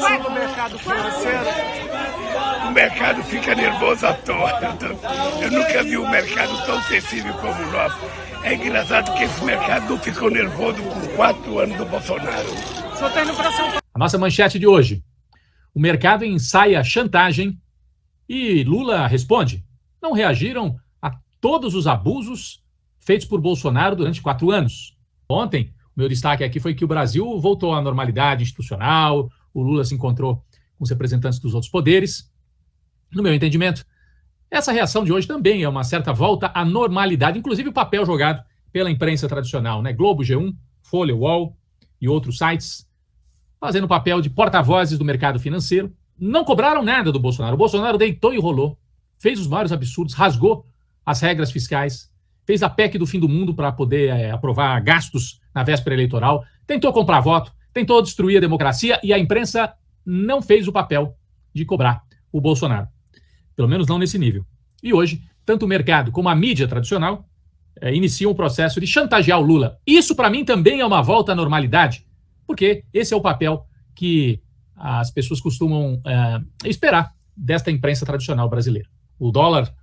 preocupação do mercado financeiro? O mercado fica nervoso à toa. Eu nunca vi um mercado tão sensível como o nosso. É engraçado que esse mercado não ficou nervoso com 4 anos do Bolsonaro. O senhor está indo para São Paulo. A nossa manchete de hoje. O mercado ensaia chantagem e Lula responde. Não reagiram a todos os abusos feitos por Bolsonaro durante 4 anos. Ontem, o meu destaque aqui foi que o Brasil voltou à normalidade institucional, o Lula se encontrou com os representantes dos outros poderes. No meu entendimento, essa reação de hoje também é uma certa volta à normalidade, inclusive o papel jogado pela imprensa tradicional, né? Globo, G1, Folha, UOL e outros sites, fazendo o papel de porta-vozes do mercado financeiro. Não cobraram nada do Bolsonaro. O Bolsonaro deitou e rolou, fez os maiores absurdos, rasgou as regras fiscais, fez a PEC do fim do mundo para poder aprovar gastos na véspera eleitoral, tentou comprar voto, tentou destruir a democracia e a imprensa não fez o papel de cobrar o Bolsonaro. Pelo menos não nesse nível. E hoje, tanto o mercado como a mídia tradicional iniciam o processo de chantagear o Lula. Isso, para mim, também é uma volta à normalidade, porque esse é o papel que as pessoas costumam esperar desta imprensa tradicional brasileira. O dólar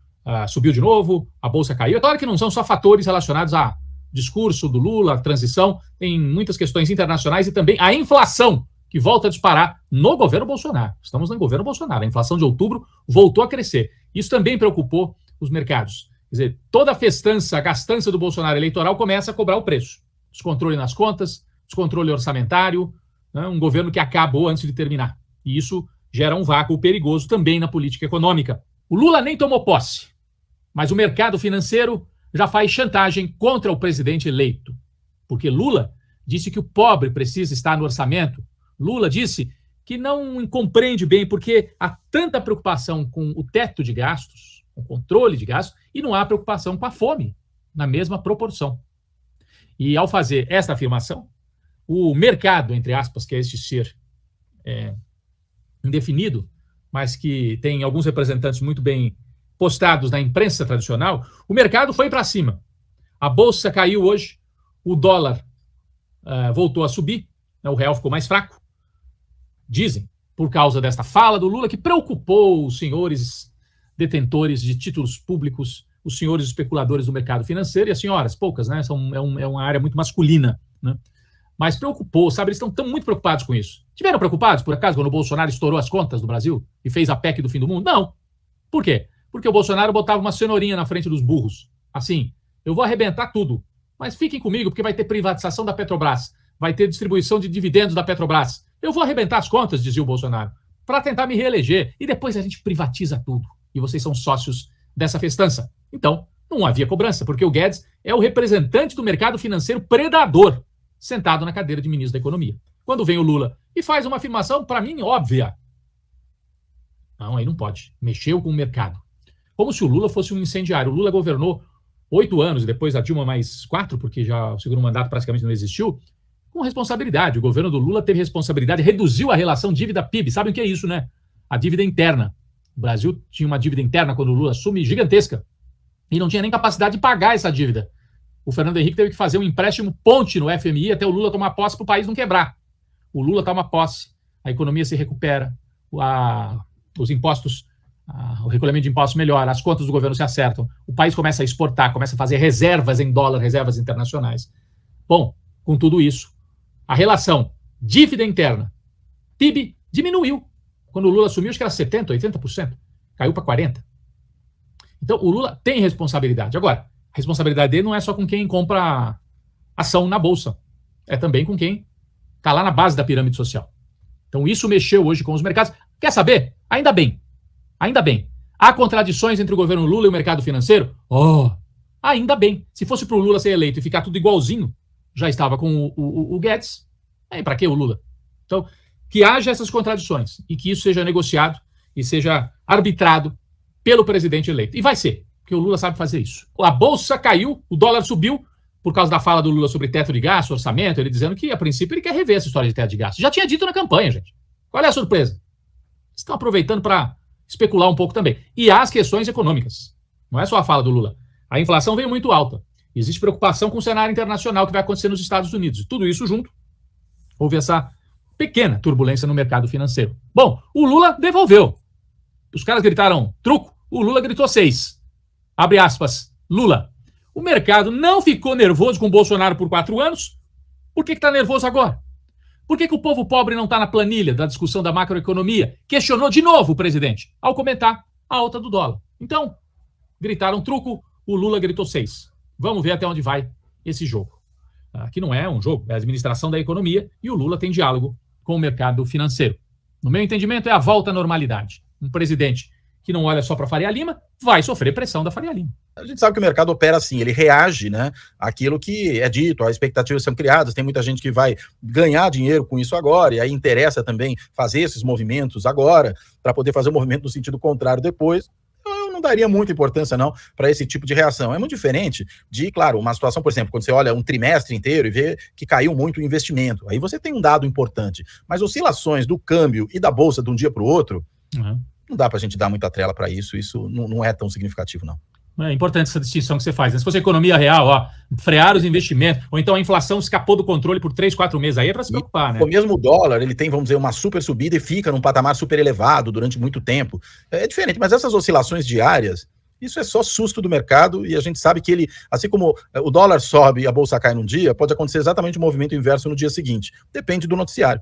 subiu de novo, a bolsa caiu. É claro que não são só fatores relacionados ao discurso do Lula, a transição, tem muitas questões internacionais e também a inflação, que volta a disparar no governo Bolsonaro. Estamos no governo Bolsonaro. A inflação de outubro voltou a crescer. Isso também preocupou os mercados. Quer dizer, toda a festança, a gastança do Bolsonaro eleitoral começa a cobrar o preço. Descontrole nas contas, descontrole orçamentário, né? Um governo que acabou antes de terminar. E isso gera um vácuo perigoso também na política econômica. O Lula nem tomou posse, mas o mercado financeiro já faz chantagem contra o presidente eleito. Porque Lula disse que o pobre precisa estar no orçamento. Lula disse que não compreende bem porque há tanta preocupação com o teto de gastos, com o controle de gastos, e não há preocupação com a fome, na mesma proporção. E ao fazer esta afirmação, o mercado, entre aspas, que é este ser indefinido, mas que tem alguns representantes muito bem postados na imprensa tradicional, o mercado foi para cima. A bolsa caiu hoje, o dólar voltou a subir, né, o real ficou mais fraco. Dizem, por causa desta fala do Lula, que preocupou os senhores detentores de títulos públicos, os senhores especuladores do mercado financeiro e as senhoras, poucas, né? É uma área muito masculina, né? Mas preocupou, sabe? Eles estão muito preocupados com isso. Tiveram preocupados, por acaso, quando o Bolsonaro estourou as contas do Brasil e fez a PEC do fim do mundo? Não. Por quê? Porque o Bolsonaro botava uma cenourinha na frente dos burros. Assim, eu vou arrebentar tudo, mas fiquem comigo, porque vai ter privatização da Petrobras, vai ter distribuição de dividendos da Petrobras. Eu vou arrebentar as contas, dizia o Bolsonaro, para tentar me reeleger. E depois a gente privatiza tudo. E vocês são sócios dessa festança. Então, não havia cobrança, porque o Guedes é o representante do mercado financeiro predador, sentado na cadeira de ministro da Economia. Quando vem o Lula e faz uma afirmação, para mim, óbvia. Não, aí não pode. Mexeu com o mercado. Como se o Lula fosse um incendiário. O Lula governou 8 anos, depois a Dilma mais 4, porque já o segundo mandato praticamente não existiu, com responsabilidade. O governo do Lula teve responsabilidade, reduziu a relação dívida-PIB. Sabem o que é isso, né? A dívida interna. O Brasil tinha uma dívida interna, quando o Lula assume, gigantesca. E não tinha nem capacidade de pagar essa dívida. O Fernando Henrique teve que fazer um empréstimo ponte no FMI até o Lula tomar posse para o país não quebrar. O Lula toma posse, a economia se recupera, os impostos, o regulamento de impostos melhora, as contas do governo se acertam, o país começa a exportar, começa a fazer reservas em dólar, reservas internacionais. Bom, com tudo isso, a relação dívida interna, PIB, diminuiu. Quando o Lula assumiu, acho que era 70%, 80%. Caiu para 40%. Então, o Lula tem responsabilidade. Agora, a responsabilidade dele não é só com quem compra ação na Bolsa. É também com quem está lá na base da pirâmide social. Então, isso mexeu hoje com os mercados. Quer saber? Ainda bem. Ainda bem. Há contradições entre o governo Lula e o mercado financeiro? Ainda bem. Se fosse para o Lula ser eleito e ficar tudo igualzinho, já estava com o Guedes. Para que o Lula? Então, que haja essas contradições e que isso seja negociado e seja arbitrado pelo presidente eleito. E vai ser, porque o Lula sabe fazer isso. A bolsa caiu, o dólar subiu por causa da fala do Lula sobre teto de gasto, orçamento, ele dizendo que, a princípio, ele quer rever essa história de teto de gasto. Já tinha dito na campanha, gente. Qual é a surpresa? Estão aproveitando para especular um pouco também. E há as questões econômicas. Não é só a fala do Lula. A inflação veio muito alta. Existe preocupação com o cenário internacional que vai acontecer nos Estados Unidos. Tudo isso junto. Houve essa pequena turbulência no mercado financeiro. Bom, o Lula devolveu. Os caras gritaram truco, o Lula gritou 6. Abre aspas, Lula. O mercado não ficou nervoso com o Bolsonaro por 4 anos. Por que está nervoso agora? Por que o povo pobre não está na planilha da discussão da macroeconomia? Questionou de novo o presidente ao comentar a alta do dólar. Então, gritaram truco, o Lula gritou 6. Vamos ver até onde vai esse jogo. Aqui não é um jogo, é a administração da economia e o Lula tem diálogo com o mercado financeiro. No meu entendimento, é a volta à normalidade. Um presidente que não olha só para Faria Lima vai sofrer pressão da Faria Lima. A gente sabe que o mercado opera assim, ele reage, né, àquilo que é dito, as expectativas são criadas, tem muita gente que vai ganhar dinheiro com isso agora, e aí interessa também fazer esses movimentos agora, para poder fazer o movimento no sentido contrário depois. Eu não daria muita importância, não, para esse tipo de reação. É muito diferente de, claro, uma situação, por exemplo, quando você olha um trimestre inteiro e vê que caiu muito o investimento. Aí você tem um dado importante. Mas oscilações do câmbio e da bolsa de um dia para o outro, não dá para a gente dar muita trela para isso. Isso não é tão significativo, não. É importante essa distinção que você faz. Se fosse economia real, ó, frear os investimentos, ou então a inflação escapou do controle por 3, 4 meses, aí é para se preocupar, né? O mesmo dólar, ele tem, vamos dizer, uma super subida e fica num patamar super elevado durante muito tempo. É diferente, mas essas oscilações diárias, isso é só susto do mercado e a gente sabe que ele, assim como o dólar sobe e a bolsa cai num dia, pode acontecer exatamente o movimento inverso no dia seguinte. Depende do noticiário.